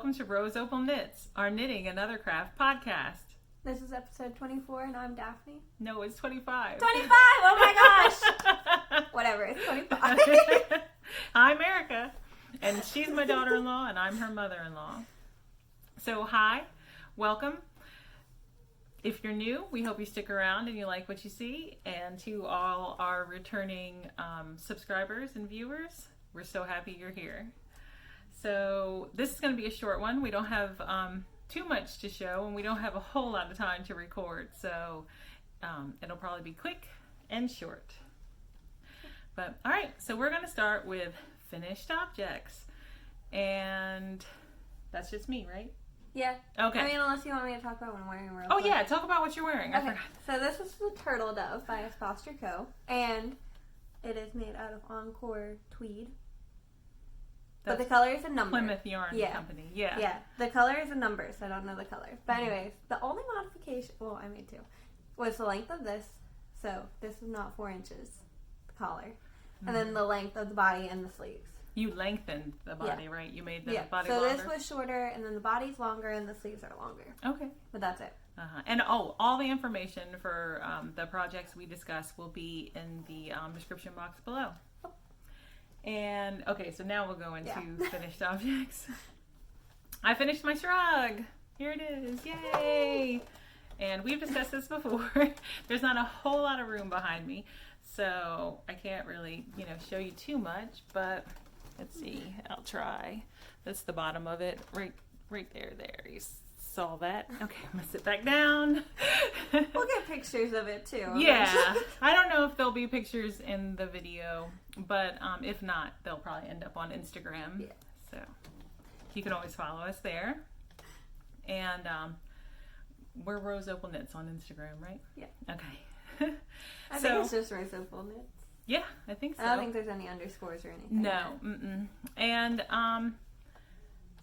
welcome to Rose Opal Knits, our knitting and other craft podcast. This is episode 24 and I'm Daphne. No, it's 25. 25! Oh my gosh! Whatever, it's 25. I'm Erica, and she's my daughter-in-law, and I'm her mother-in-law. So, hi, welcome. If you're new, we hope you stick around and you like what you see. And to all our returning subscribers and viewers, we're so happy you're here. So this is going to be a short one. We don't have too much to show, and we don't have a whole lot of time to record. So it'll probably be quick and short. But all right, so we're going to start with finished objects. And that's just me, right? Yeah. Okay. I mean, unless you want me to talk about what I'm wearing real Oh, quick. yeah. Talk about what you're wearing. I Okay. forgot. So this is the Turtle Dove by Espace Tricot. And it is made out of Encore Tweed. But the color is a number. Plymouth Yarn Company. Yeah. Yeah. The color is a number, so I don't know the color. But anyways, the only modification, well, I made two, was the length of this. So this is not 4 inches, the collar. And then the length of the body and the sleeves. You lengthened the body, right? You made the body so longer. This was shorter, and then the body's longer, and the sleeves are longer. Okay. But that's it. And all the information for the projects we discuss will be in the description box below. Oh. And, okay, so now we'll go into finished objects. I finished my shrug. Here it is. Yay! And we've discussed this before. There's not a whole lot of room behind me, so I can't really, show you too much, but let's see. I'll try. That's the bottom of it. Right there. You saw that? Okay, I'm gonna sit back down. We'll get pictures of it too. Yeah. I don't know if there'll be pictures in the video, but if not, they'll probably end up on Instagram. Yeah. So you can always follow us there. And we're Rose Opal Knits on Instagram, right? Yeah. Okay. I think it's just Rose Opal Knits. Yeah, I think so. I don't think there's any underscores or anything. No. And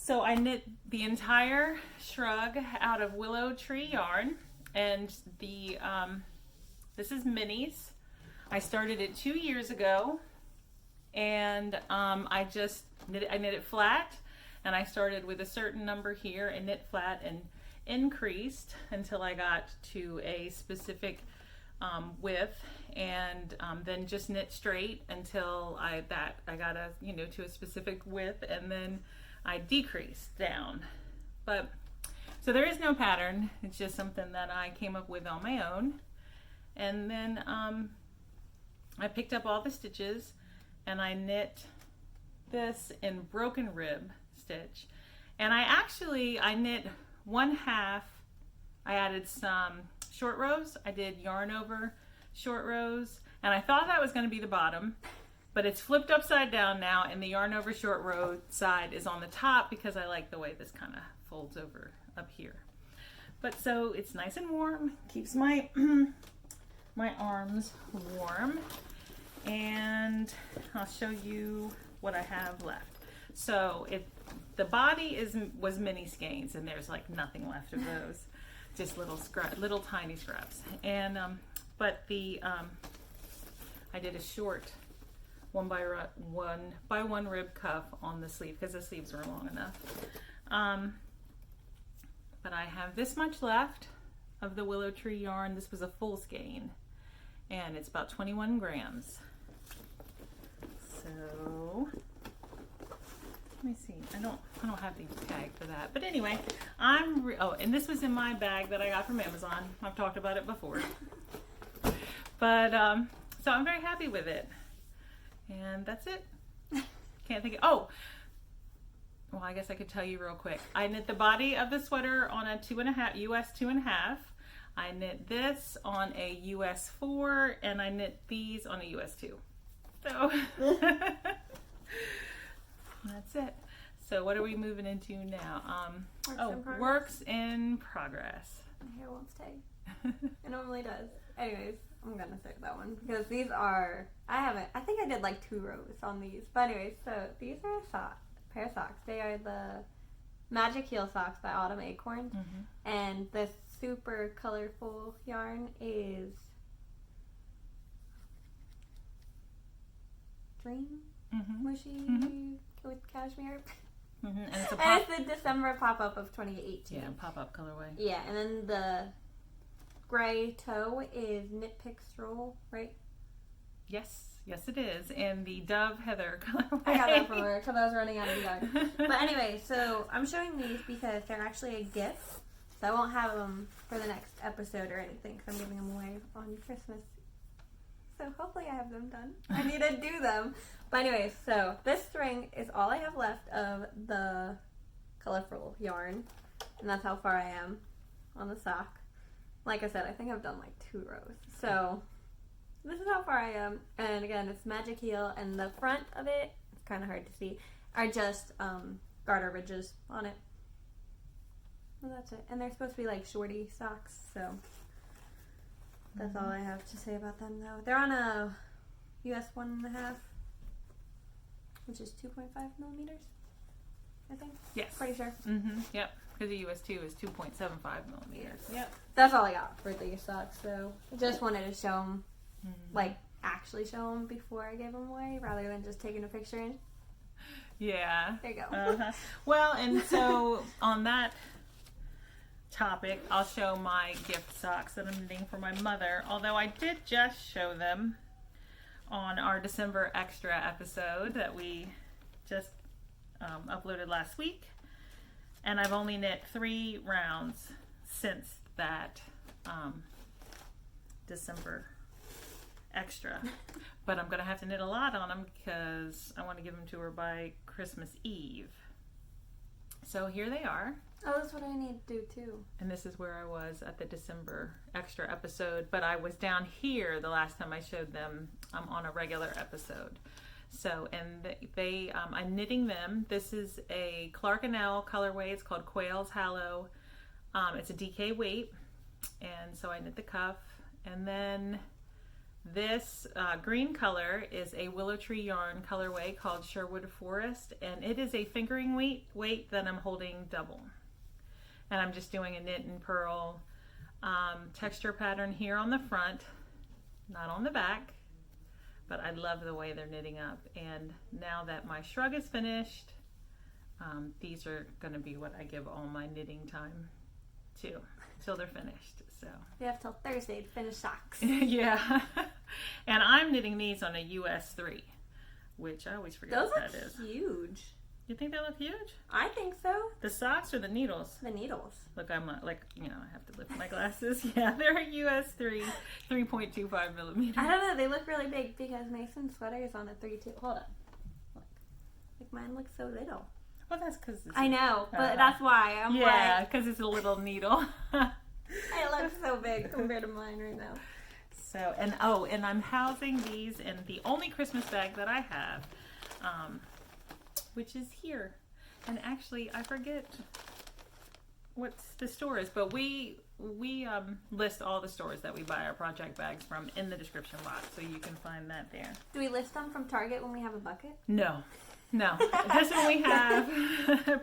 so I knit the entire shrug out of Willow Tree Yarn, and this is minis. I started it 2 years ago, and I knit it flat, and I started with a certain number here and knit flat and increased until I got to a specific width, and then just knit straight until I got to a specific width, and then I decreased down. But so there is no pattern. It's just something that I came up with on my own. And then I picked up all the stitches and I knit this in broken rib stitch. And I knit 1/2. I added some short rows. I did yarn over short rows, and I thought that was going to be the bottom, but it's flipped upside down now, and the yarn over short row side is on the top because I like the way this kind of folds over up here. But so it's nice and warm, keeps my my arms warm, and I'll show you what I have left. So the body was mini skeins, and there's like nothing left of those, just little tiny scraps. And but I did a short 1 by 1 rib cuff on the sleeve because the sleeves were long enough. But I have this much left of the Willow Tree yarn. This was a full skein, and it's about 21 grams. So let me see. I don't have the tag for that. But anyway, and this was in my bag that I got from Amazon. I've talked about it before. But so I'm very happy with it. And that's it. Can't think of, well, I guess I could tell you real quick. I knit the body of the sweater on a 2.5 US 2.5. I knit this on a US 4, and I knit these on a US 2. So that's it. So what are we moving into now? Works in progress. My hair won't stay. It normally does. Anyways, I'm gonna stick with that one because these are, I think I did like 2 rows on these. But anyways, so these are a pair of socks. They are the Magic Heel Socks by Autumn Acorn. And this super colorful yarn is Dream Mushy with cashmere. And it's a And it's the December pop-up of 2018. Yeah, pop-up colorway. Yeah, and then the gray toe is Knit Pick Stroll, right? Yes, it is. And the Dove Heather colorway. I got that from her because I was running out of yarn. But anyway, so I'm showing these because they're actually a gift. So I won't have them for the next episode or anything because I'm giving them away on Christmas. So hopefully I have them done. I need to do them. But anyways, so this string is all I have left of the colorful yarn. And that's how far I am on the sock. Like I said, I think I've done like 2 rows. So this is how far I am. And again, it's Magic Heel. And the front of it, it's kind of hard to see, are just garter ridges on it. Well, that's it. And they're supposed to be like shorty socks. So that's all I have to say about them though. They're on a US 1.5, which is 2.5 millimeters, I think. Yes. Pretty sure. Yep. Because the US 2 is 2.75 millimeters. Yep. That's all I got for these socks. So I just wanted to show them, like actually show them before I gave them away, rather than just taking a picture and. Yeah. There you go. Well, and so on that topic, I'll show my gift socks that I'm knitting for my mother. Although I did just show them on our December extra episode that we just uploaded last week. And I've only knit 3 rounds since that December extra. But I'm going to have to knit a lot on them because I want to give them to her by Christmas Eve. So here they are. Oh, that's what I need to do too. And this is where I was at the December extra episode. But I was down here the last time I showed them on a regular episode. So, and I'm knitting them. This is a Clark & L colorway. It's called Quail's Hallow. It's a DK weight. And so I knit the cuff. And then this green color is a Willow Tree Yarn colorway called Sherwood Forest. And it is a fingering weight that I'm holding double. And I'm just doing a knit and purl texture pattern here on the front, not on the back. But I love the way they're knitting up. And now that my shrug is finished, these are going to be what I give all my knitting time to, till they're finished. So You have till Thursday to finish socks. yeah. And I'm knitting these on a US 3, which I always forget Those what that look is. huge. You think they look huge? I think so. The socks or the needles? The needles. Look, I'm like, I have to lift my glasses. Yeah, they're US 3, 3.25 millimeters. I don't know. They look really big because Mason's sweater is on a 3.2. Hold on. Look. Like mine looks so little. Well, that's because I know, but that's why I'm yeah, because it's a little needle. it looks so big compared to mine right now. So, and I'm housing these in the only Christmas bag that I have, which is here. And actually, I forget what the store is, but we list all the stores that we buy our project bags from in the description box, so you can find that there. Do we list them from Target when we have a bucket? No. Just when we have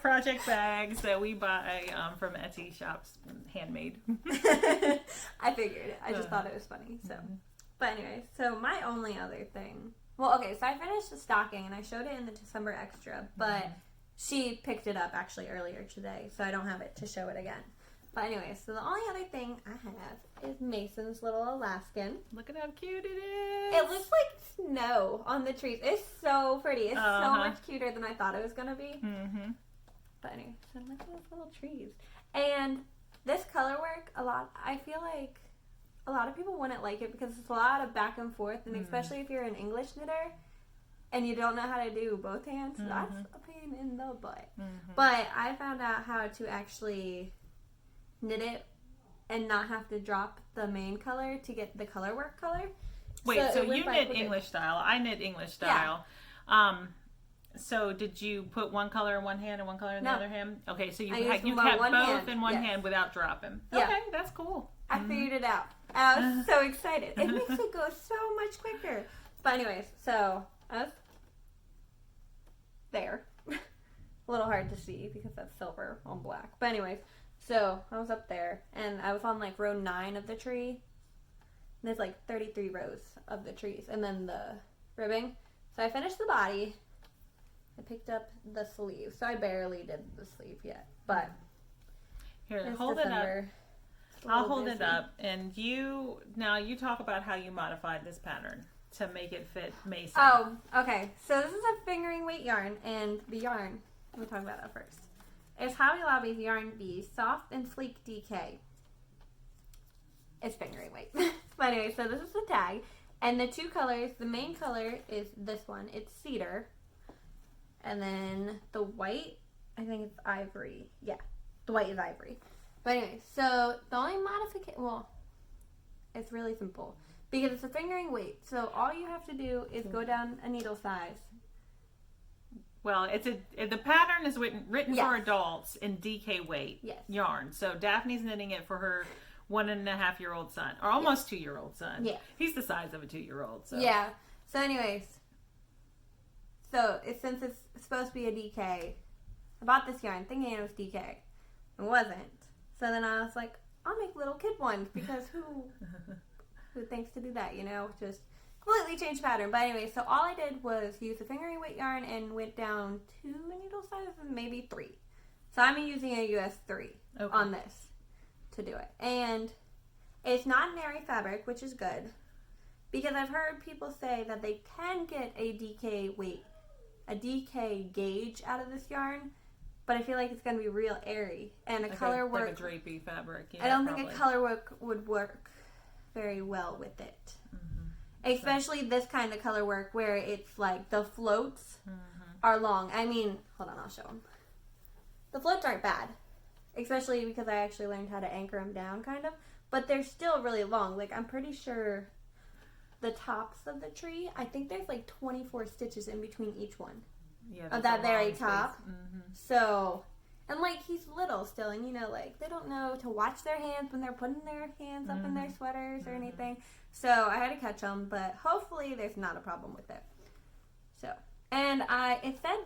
project bags that we buy from Etsy shops, handmade. I figured it. I just thought it was funny. So, But anyway, so my only other thing. Well, okay, so I finished the stocking and I showed it in the December extra, but she picked it up actually earlier today, so I don't have it to show it again. But anyway, so the only other thing I have is Mason's little Alaskan. Look at how cute it is. It looks like snow on the trees. It's so pretty. It's so much cuter than I thought it was going to be. Mm-hmm. But anyway, so look at those little trees. And this color work, I feel like a lot of people wouldn't like it because it's a lot of back and forth, and especially if you're an English knitter and you don't know how to do both hands, that's a pain in the butt. But I found out how to actually knit it and not have to drop the main color to get the color work color. Wait, so you knit English style. I knit English style. Yeah. So did you put one color in one hand and one color in the other hand? Okay, so you kept both in one hand without dropping. Yeah. Okay, that's cool. I figured it out. I was so excited. It makes it go so much quicker. But anyways, so I was there. A little hard to see because that's silver on black. But anyways, so I was up there and I was on like row 9 of the tree. There's like 33 rows of the trees and then the ribbing. So I finished the body I picked up the sleeve. So I barely did the sleeve yet. But Here, it's hold December. it up. I'll hold it up. And you talk about how you modified this pattern to make it fit Mason. Oh, okay. So this is a fingering weight yarn, and the yarn, let me talk about that first. It's Hobby Lobby's Yarn Bee Soft and Sleek DK. It's fingering weight. But anyway, so this is the tag. And the two colors, the main color is this one. It's cedar. And then the white, I think it's ivory. Yeah, the white is ivory. But anyway, so the only modification, well, it's really simple. Because it's a fingering weight. So all you have to do is go down a needle size. Well, the pattern is written Yes. for adults in DK weight yarn. So Daphne's knitting it for her 1.5-year-old son, or almost 2-year-old son. Yeah. He's the size of a 2-year-old. So. Yeah. So anyways, since it's supposed to be a DK, I bought this yarn thinking it was DK. It wasn't. So then I was like, I'll make little kid ones because who thinks to do that, you know? Just completely change pattern. But anyway, so all I did was use the fingering weight yarn and went down 2 needle sizes, maybe 3. So I'm using a US 3 on this to do it. And it's not an airy fabric, which is good. Because I've heard people say that they can get a DK gauge out of this yarn. But I feel like it's going to be real airy. And color work. Like a drapey fabric. Yeah, I don't think a color work would work very well with it. Especially this kind of color work where it's like the floats are long. I mean, hold on, I'll show them. The floats aren't bad. Especially because I actually learned how to anchor them down, kind of. But they're still really long. Like, I'm pretty sure the tops of the tree, I think there's like 24 stitches in between each one. Yeah, of that very top. So, and like, he's little still, and you know, like, they don't know to watch their hands when they're putting their hands up in their sweaters or anything. So I had to catch them, but hopefully there's not a problem with it. So, and it said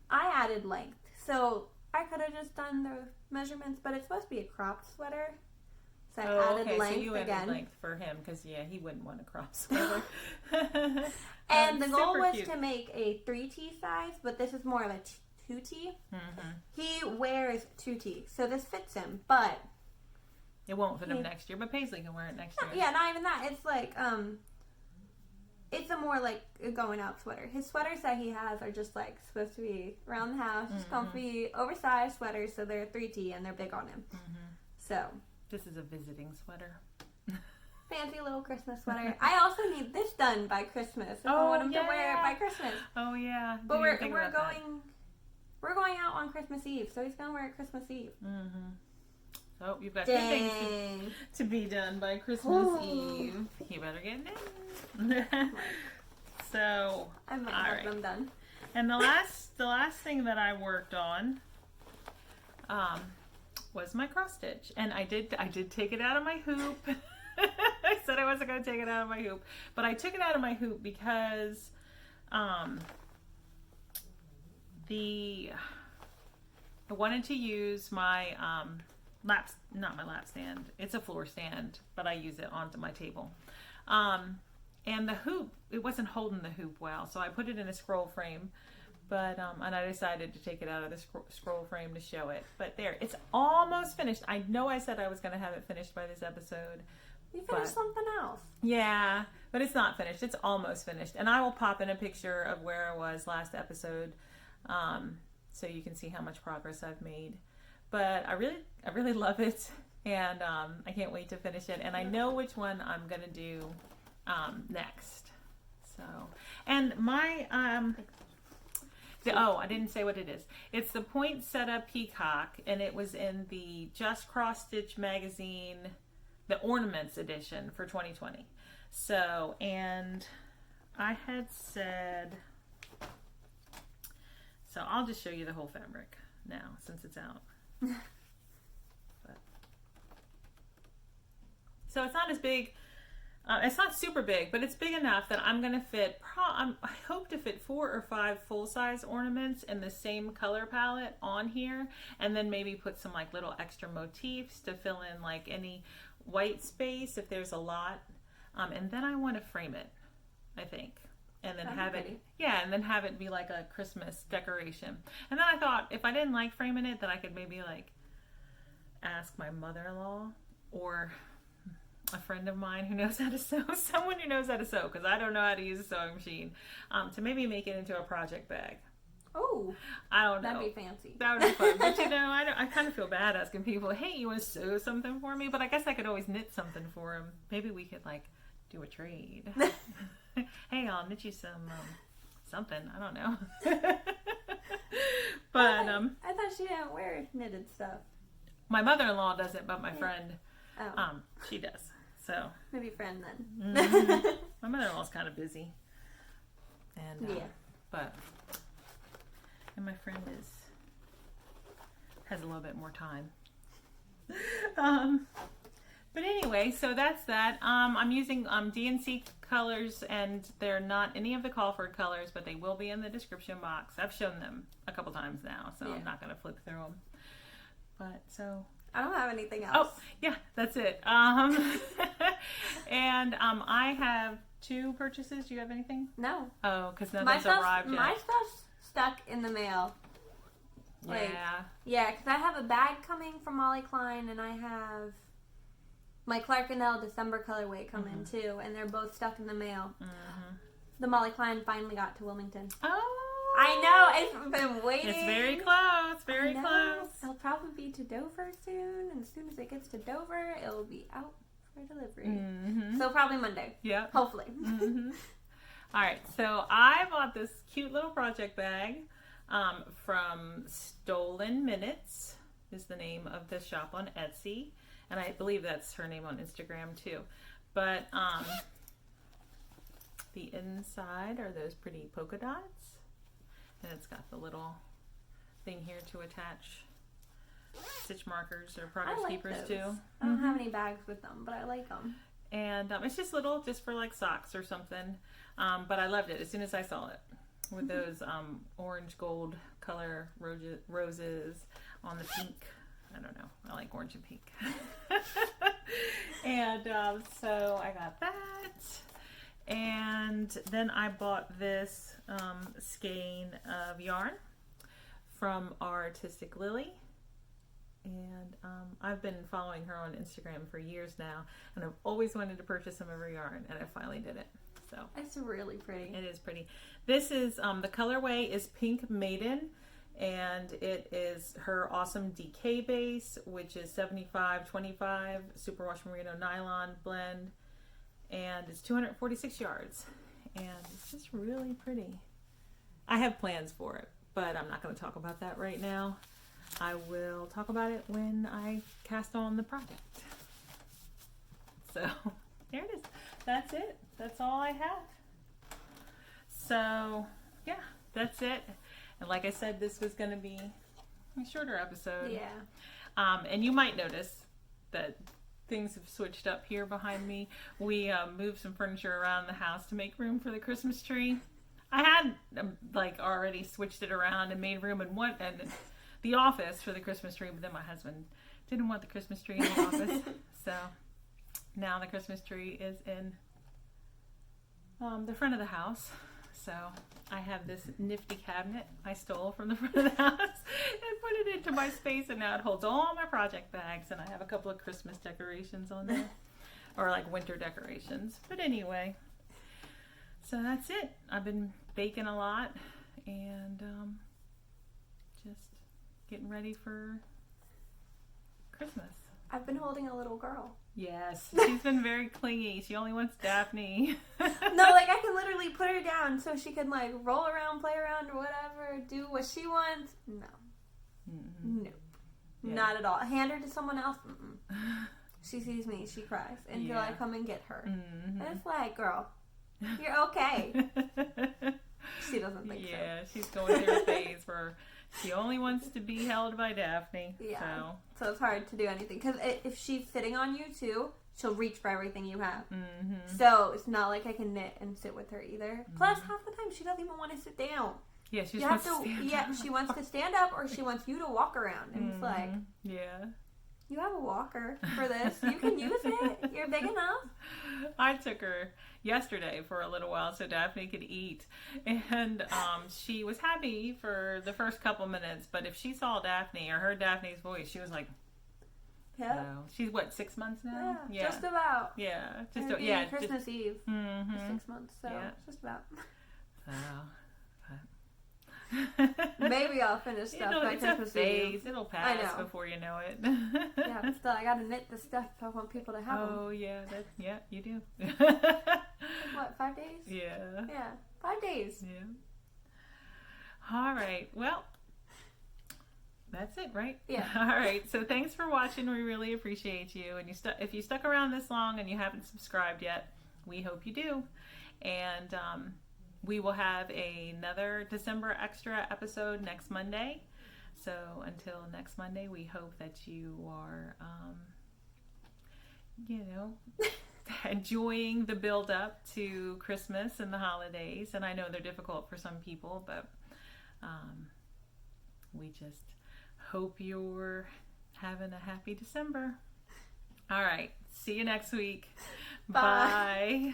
I added length, so I could have just done the measurements, but it's supposed to be a cropped sweater. So I added length so you again. added length for him because he wouldn't want a crop sweater. And the goal was to make a 3T size, but this is more of a 2T. He wears 2T, so this fits him, but it won't fit him next year. But Paisley can wear it next year. Yeah, not even that. It's like it's a more like a going out sweater. His sweaters that he has are just like supposed to be around the house, just comfy, oversized sweaters. So they're 3T and they're big on him. So this is a visiting sweater. Fancy little Christmas sweater. I also need this done by Christmas. If I want him to wear it by Christmas. Oh yeah. But we're going out on Christmas Eve, so he's gonna wear it Christmas Eve. So you've got 2 things to be done by Christmas Eve. You better get it in. So I might have them done. And the last thing that I worked on was my cross stitch, and I did take it out of my hoop. I said I wasn't going to take it out of my hoop, but I took it out of my hoop because I wanted to use my not my lap stand. It's a floor stand, but I use it onto my table. And the hoop, it wasn't holding the hoop well, so I put it in a scroll frame. But and I decided to take it out of the scroll frame to show it. But there, it's almost finished. I know I said I was going to have it finished by this episode. You finished something else. Yeah, but it's not finished. It's almost finished. And I will pop in a picture of where I was last episode, so you can see how much progress I've made. But I really love it, and I can't wait to finish it. And I know which one I'm going to do next. So, and my I didn't say what it is. It's the Poinsettia Peacock, and it was in the Just Cross Stitch magazine, the Ornaments edition for 2020. So, and I had said, so I'll just show you the whole fabric now since it's out. So it's not as big. It's not super big, but it's big enough that I'm going to fit, I hope to fit 4 or 5 full-size ornaments in the same color palette on here, and then maybe put some like little extra motifs to fill in like any white space if there's a lot. And then I want to frame it, I think. and then That'd have be it, pretty. yeah, and then have it be like a Christmas decoration. And then I thought if I didn't like framing it, then I could maybe like ask my mother-in-law or a friend of mine who knows how to sew, someone who knows how to sew, because I don't know how to use a sewing machine, to maybe make it into a project bag. Oh, I don't know. that'd be fancy. That would be fun. But you know, I kind of feel bad asking people, hey, you want to sew something for me? But I guess I could always knit something for them. Maybe we could like do a trade. Hey, I'll knit you some something. I don't know. But I thought she didn't wear knitted stuff. my mother-in-law doesn't, but my friend, Oh, she does. So maybe friend then. my mother-in-law's kind of busy. And Yeah. but and my friend has a little bit more time. But anyway, so that's that. I'm using DNC colors, and they're not any of the Callford colors, but they will be in the description box. I've shown them a couple times now, so Yeah. I'm not going to flip through them. But so, I don't have anything else. oh yeah, that's it. And I have 2 purchases. Do you have anything? No. Oh, because My nothing's stuff's, arrived yet. my stuff's stuck in the mail. Like, Yeah. yeah, because I have a bag coming from Molly Klein, and I have my Clark and L December colorway coming too, and they're both stuck in the mail. Mm-hmm. The Molly Klein finally got to Wilmington. Oh, I know, it's been waiting. it's very close. Very I know. close. It'll probably be to Dover soon, and as soon as it gets to Dover, it'll be out for delivery. Mm-hmm. So probably Monday, Yeah. hopefully. Mm-hmm. All right, so I bought this cute little project bag from Stolen Minutes is the name of the shop on Etsy, and I believe that's her name on Instagram too. But the inside are those pretty polka dots, and it's got the little thing here to attach stitch markers or I progress like keepers those. to. I don't have any bags with them, but I like them. And it's just little, just for like socks or something. But I loved it as soon as I saw it with those orange gold color roses on the pink. I don't know. I like orange and pink. And so I got that. And then I bought this skein of yarn from Artistic Lily. And I've been following her on Instagram for years now, and I've always wanted to purchase some of her yarn, and I finally did it. So It's really pretty. it is pretty. This is the colorway is Pink Maiden, and it is her awesome DK base, which is 75-25 superwash merino nylon blend, and it's 246 yards, and it's just really pretty. I have plans for it, but I'm not going to talk about that right now. I will talk about it when I cast on the project. So there it is. That's it. That's all I have. So yeah, that's it. And like I said, this was going to be a shorter episode. Yeah. And you might notice that things have switched up here behind me. We moved some furniture around the house to make room for the Christmas tree. I had like already switched it around and made room in the office for the Christmas tree, but then my husband didn't want the Christmas tree in the office. So now the Christmas tree is in the front of the house. So I have this nifty cabinet I stole from the front of the house and put it into my space, and now it holds all my project bags, and I have a couple of Christmas decorations on there, or like winter decorations. But anyway, so that's it. I've been baking a lot and just getting ready for Christmas. I've been holding a little girl. Yes, she's been very clingy. She only wants Daphne. No, like I can literally put her down so she can like roll around, play around, or whatever, do what she wants. No. Mm-hmm. Nope. Yeah. Not at all. Hand her to someone else. Mm-mm. She sees me, she cries until I Yeah. come and get her. Mm-hmm. And it's like, girl, you're okay. She doesn't think Yeah, she's going through a phase where she only wants to be held by Daphne. Yeah. So it's hard to do anything. Because if she's sitting on you too, she'll reach for everything you have. Mm-hmm. So it's not like I can knit and sit with her either. Plus, half the time she doesn't even want to sit down. Yeah, she You just have wants to, to stand yeah, up. she wants to stand up or she wants you to walk around. And it's like, Yeah. you have a walker for this. You can use it. You're big enough. I took her yesterday for a little while so Daphne could eat. And she was happy for the first couple minutes, but if she saw Daphne or heard Daphne's voice, she was like, Yeah. no. She's what, 6 months now? Yeah, just about. Yeah, It'll be Christmas Eve. Mm-hmm. For 6 months, so just about. Maybe I'll finish stuff by Christmas Eve. It'll pass before you know it. Yeah, but still, I gotta knit the stuff if I want people to have them. Oh yeah, you do. What, 5 days? Yeah. Yeah, 5 days. Yeah. All right. Well, that's it, right? Yeah. All right. So thanks for watching. We really appreciate you. And if you stuck around this long and you haven't subscribed yet, we hope you do. And we will have another December extra episode next Monday. So until next Monday, we hope that you are, enjoying the build up to Christmas and the holidays. And I know they're difficult for some people, but we just hope you're having a happy December. All right. See you next week. Bye. Bye.